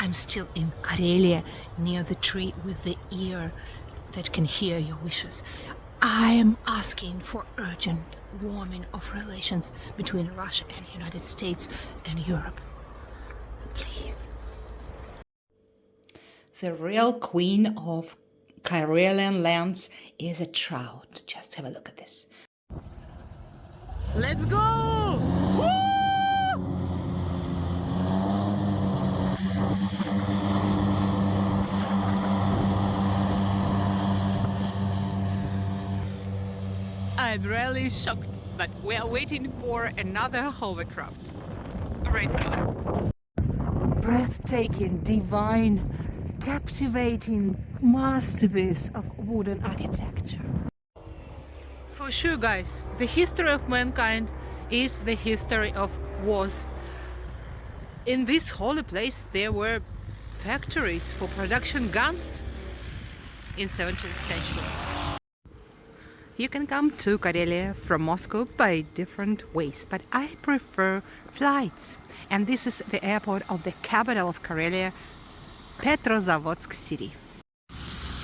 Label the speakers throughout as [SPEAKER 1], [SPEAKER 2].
[SPEAKER 1] I'm still in Karelia, near the tree with the ear that can hear your wishes. I am asking for urgent warming of relations between Russia and United States and Europe. Please. The real queen of Karelian lands is a trout. Just have a look at this. Let's go! Woo! I'm really shocked, but we are waiting for another hovercraft right now. Breathtaking, divine, captivating masterpiece of wooden architecture. For sure, guys, the history of mankind is the history of wars. In this holy place there were factories for production guns in 17th century. You can come to Karelia from Moscow by different ways, but I prefer flights. And this is the airport of the capital of Karelia, Petrozavodsk city.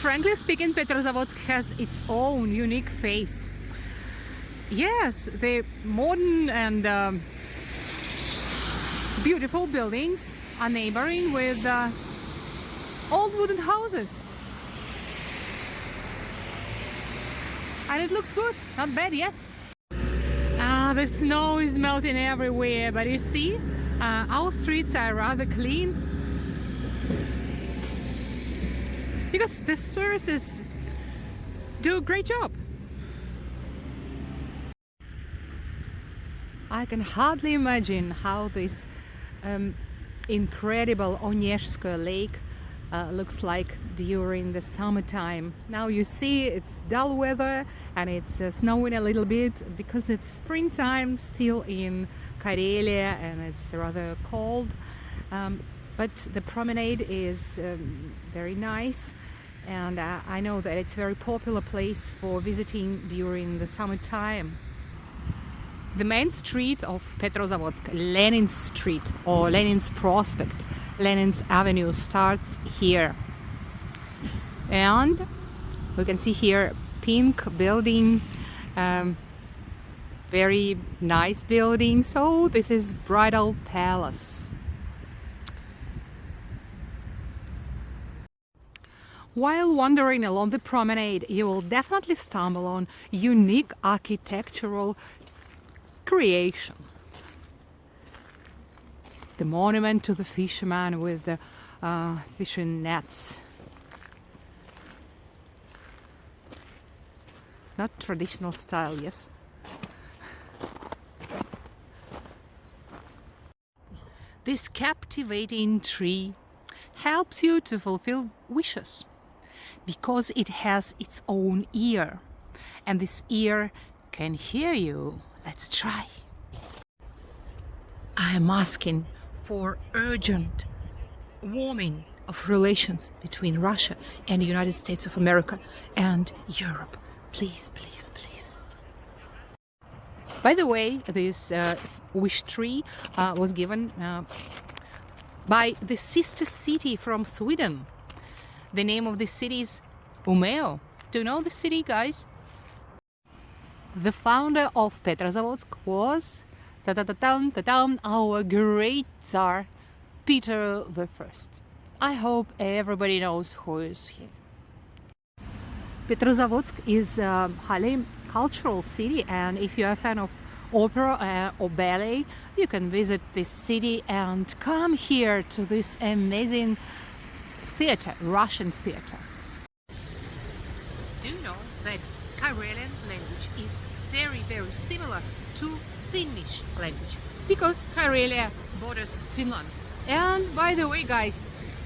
[SPEAKER 1] Frankly speaking, Petrozavodsk has its own unique face. Yes, the modern and beautiful buildings are neighboring with old wooden houses. And it looks good, not bad, yes? The snow is melting everywhere, but you see, our streets are rather clean. Because the services do a great job. I can hardly imagine how this incredible Onega lake looks like during the summertime. Now you see it's dull weather and it's snowing a little bit because it's springtime still in Karelia and it's rather cold. But the promenade is very nice, and I know that it's a very popular place for visiting during the summertime. The main street of Petrozavodsk, Lenin Street or Lenin's Prospect, Lenin's Avenue, starts here. And we can see here pink building, very nice building. So this is Bridal Palace. While wandering along the promenade, you will definitely stumble on unique architectural creation. The monument to the fisherman with the fishing nets. Not traditional style, yes? This captivating tree helps you to fulfill wishes because it has its own ear, and this ear can hear you. Let's try. I am asking for urgent warming of relations between Russia and the United States of America and Europe. Please, please, please. By the way, this wish tree was given by the sister city from Sweden. The name of this city is Umeå. Do you know the city, guys? The founder of Petrozavodsk was our great Tsar Peter I. I hope everybody knows who is he. Petrozavodsk is a highly cultural city, and if you are a fan of opera or ballet, you can visit this city and come here to this amazing theater, Russian theater. Do you know that Karelian language is very, very similar to Finnish language? Because Karelia borders Finland. And by the way, guys,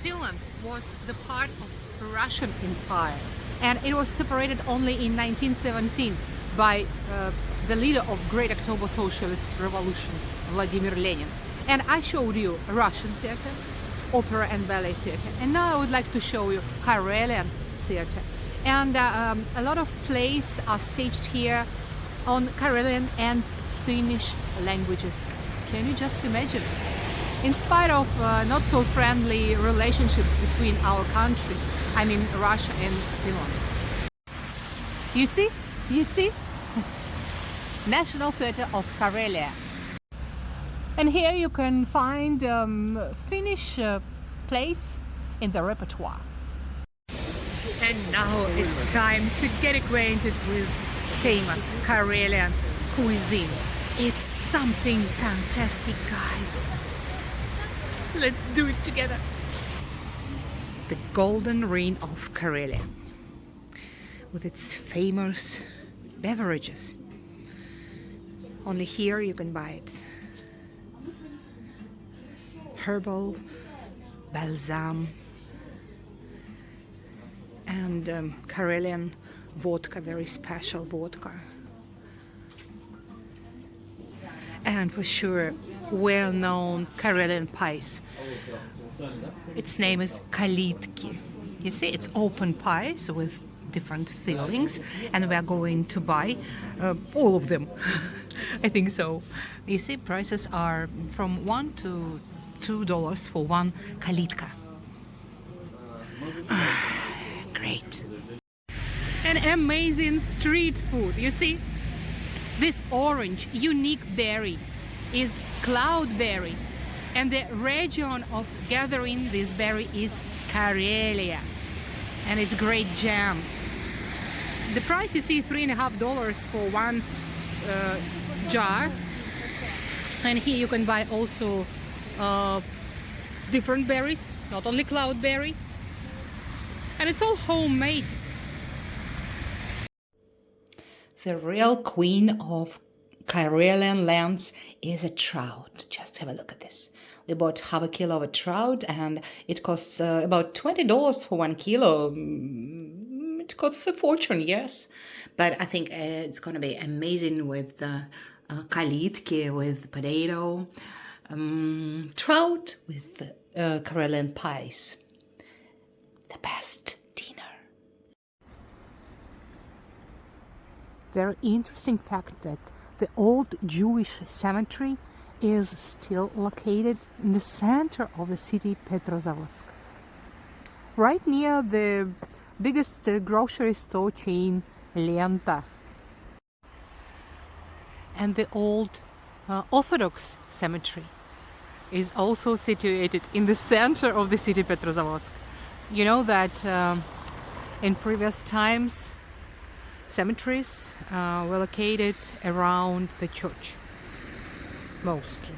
[SPEAKER 1] Finland was the part of Russian Empire, and it was separated only in 1917 by the leader of Great October Socialist Revolution, Vladimir Lenin. And I showed you Russian theater, opera and ballet theater, and now I would like to show you Karelian theater. And a lot of plays are staged here on Karelian and Finnish languages. Can you just imagine? in spite of not so friendly relationships between our countries, I mean Russia and Finland. You see? You see? National Theatre of Karelia. And here you can find Finnish plays in the repertoire. And now it's time to get acquainted with famous Karelian cuisine. It's something fantastic, guys. Let's do it together. The Golden Ring of Karelia, with its famous beverages. Only here you can buy it. Herbal, balsam, and Karelian vodka, very special vodka. And for sure, well-known Karelian pies. Its name is kalitki. You see, it's open pies with different fillings, and we are going to buy all of them. I think so. You see, prices are from $1 to $2 for one kalitka. Great. And amazing street food. You see, this orange unique berry is cloudberry, and the region of gathering this berry is Karelia, and it's great jam. The price, you see, $3.50 for one jar, and here you can buy also different berries, not only cloudberry, and it's all homemade. The real queen of Karelian lands is a trout. Just have a look at this. We bought half a kilo of a trout, and it costs about $20 for 1 kilo. It costs a fortune, yes, but I think it's gonna be amazing with the kalitki, with potato, trout with Karelian pies. The best dinner. Very interesting fact that the old Jewish cemetery is still located in the center of the city Petrozavodsk, right near the biggest grocery store chain Lenta. And the old Orthodox cemetery is also situated in the center of the city Petrozavodsk. You know that in previous times cemeteries were located around the church, mostly.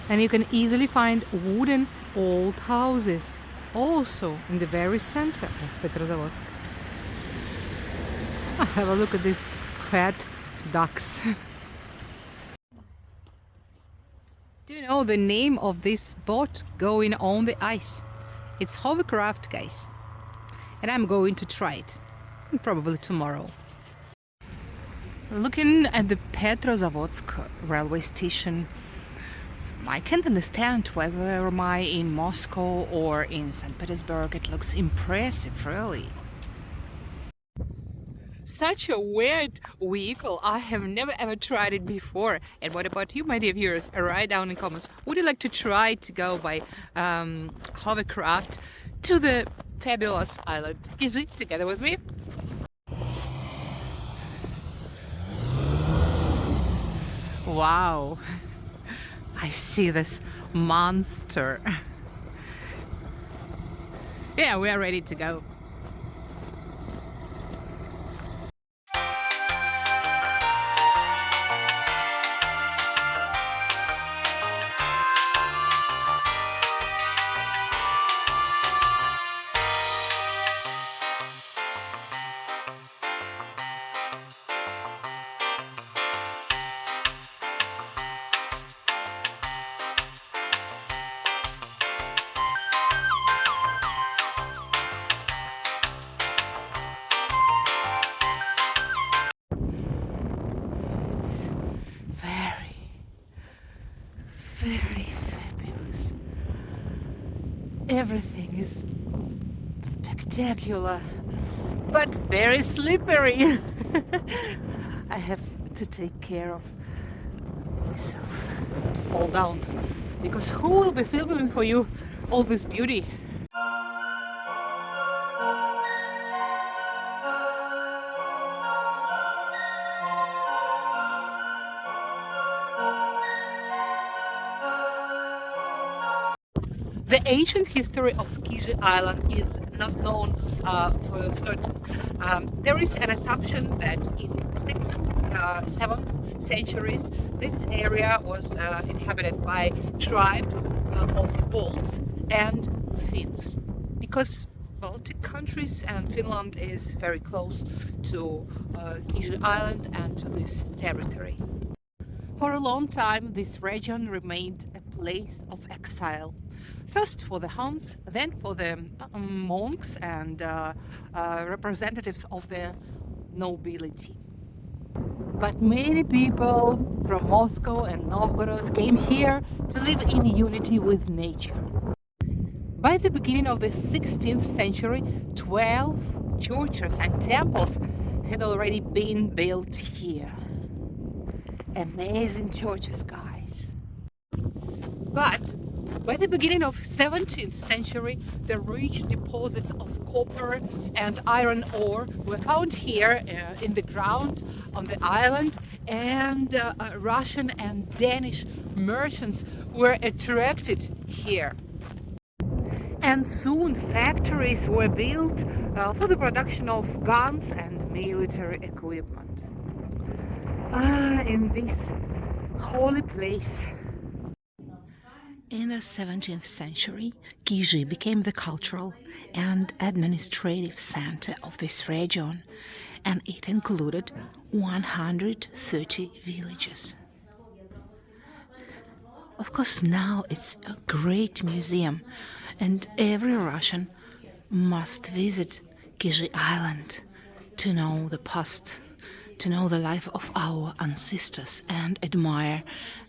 [SPEAKER 1] And you can easily find wooden old houses also in the very center of Petrozavodsk. Have a look at these fat ducks. Do you know the name of this boat going on the ice? It's hovercraft, guys. And I'm going to try it. Probably tomorrow. Looking at the Petrozavodsk railway station, I can't understand whether am I in Moscow or in St. Petersburg. It looks impressive, really. Such a weird vehicle. I have never ever tried it before. And what about you, my dear viewers? Write down in comments. Would you like to try to go by hovercraft to the fabulous island Kizhi together with me? Wow, I see this monster. Yeah, we are ready to go. Very fabulous. Everything is spectacular, but very slippery. I have to take care of myself. not to fall down, because who will be filming for you all this beauty? The ancient history of Kizhi Island is not known for certain. There is an assumption that in 6th, 7th centuries this area was inhabited by tribes of Balts and Finns, because Baltic countries and Finland is very close to Kizhi Island and to this territory. For a long time this region remained a place of exile. First for the Huns, then for the monks and representatives of the nobility. But many people from Moscow and Novgorod came here to live in unity with nature. By the beginning of the 16th century, 12 churches and temples had already been built here. Amazing churches, guys. But by the beginning of 17th century, the rich deposits of copper and iron ore were found here in the ground on the island, and Russian and Danish merchants were attracted here. And soon factories were built for the production of guns and military equipment. In this holy place. In the 17th century, Kizhi became the cultural and administrative center of this region, and it included 130 villages. Of course, now it's a great museum, and every Russian must visit Kizhi Island to know the past, to know the life of our ancestors, and admire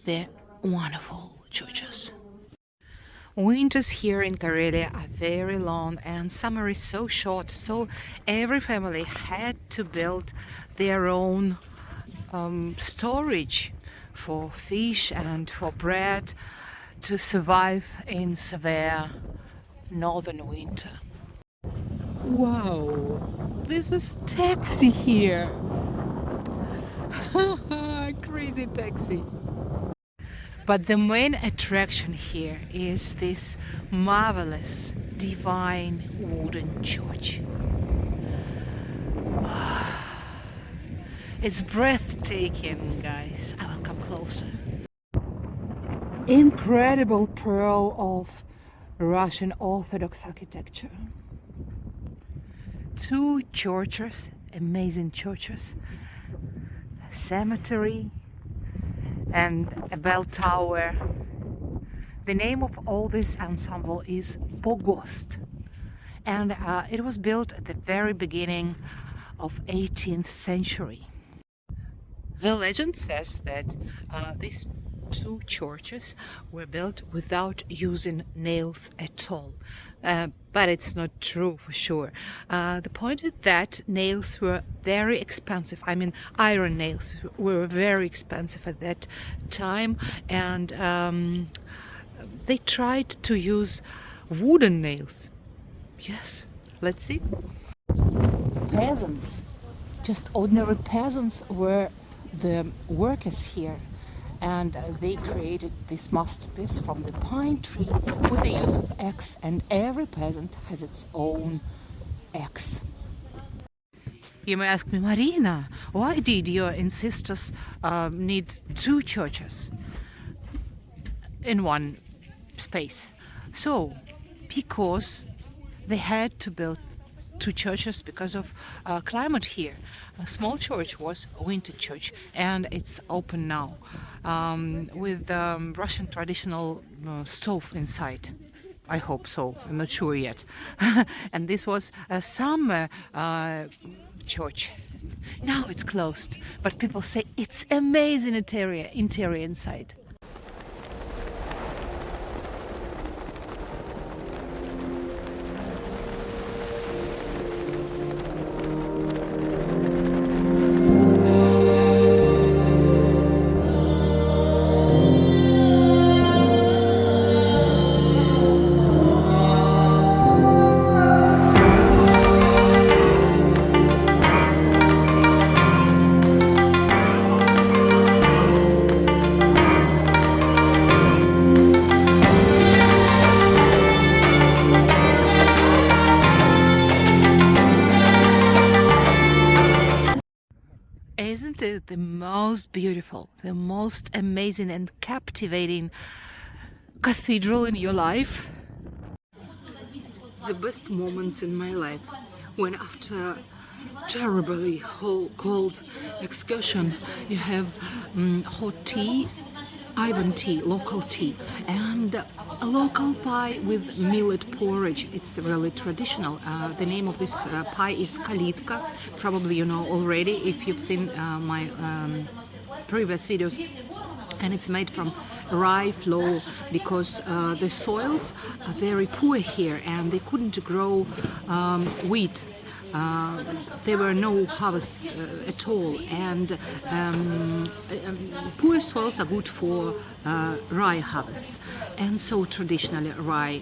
[SPEAKER 1] their wonderful churches. Winters here in Karelia are very long and summer is so short, so every family had to build their own storage for fish and for bread to survive in severe northern winter. Wow, this is taxi here. Crazy taxi. But the main attraction here is this marvelous, divine wooden church. It's breathtaking, guys. I will come closer. Incredible pearl of Russian Orthodox architecture. 2 churches, amazing churches, cemetery, and a bell tower. The name of all this ensemble is Pogost, and it was built at the very beginning of 18th century. The legend says that these 2 churches were built without using nails at all. But it's not true for sure. The point is that nails were very expensive. I mean, iron nails were very expensive at that time, and they tried to use wooden nails. Yes, let's see. Peasants, just ordinary peasants, were the workers here. And they created this masterpiece from the pine tree with the use of axe, and every peasant has its own axe. You may ask me, Marina, why did your ancestors need 2 churches in one space? So, because they had to build 2 churches because of climate here. A small church was a winter church, and it's open now with Russian traditional stove inside. I hope so. I'm not sure yet. And this was a summer church. Now it's closed, but people say it's amazing interior inside. isn't it the most beautiful, the most amazing and captivating cathedral in your life? The best moments in my life when after terribly cold excursion you have hot tea, Ivan tea, local tea, and a local pie with millet porridge. It's really traditional. The name of this pie is kalitka. Probably you know already if you've seen my previous videos. And it's made from rye flour because the soils are very poor here and they couldn't grow wheat. There were no harvests at all, and poor soils are good for rye harvests. And so traditionally rye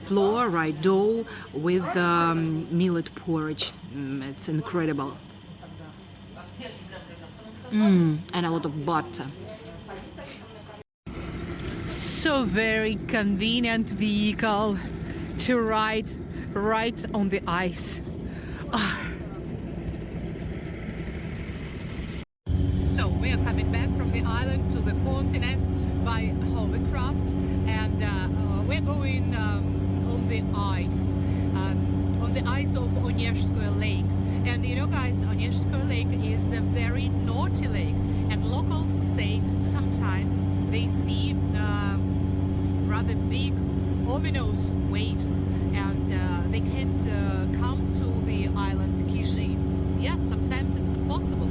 [SPEAKER 1] flour, rye dough with millet porridge. It's incredible. And a lot of butter. So very convenient vehicle to ride right on the ice. So we are coming back from the island to the continent by hovercraft, and we're going on the ice of Onega Lake. And you know guys, Onega Lake is a very naughty lake, and locals say sometimes they see rather big ominous waves, and they can't come to the island Kizhi. Yes, sometimes it's impossible.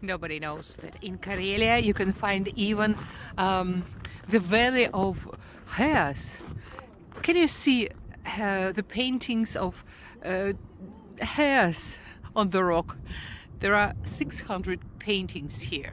[SPEAKER 1] Nobody knows that in Karelia you can find even the Valley of Hares. Can you see the paintings of hares on the rock? There are 600 paintings here.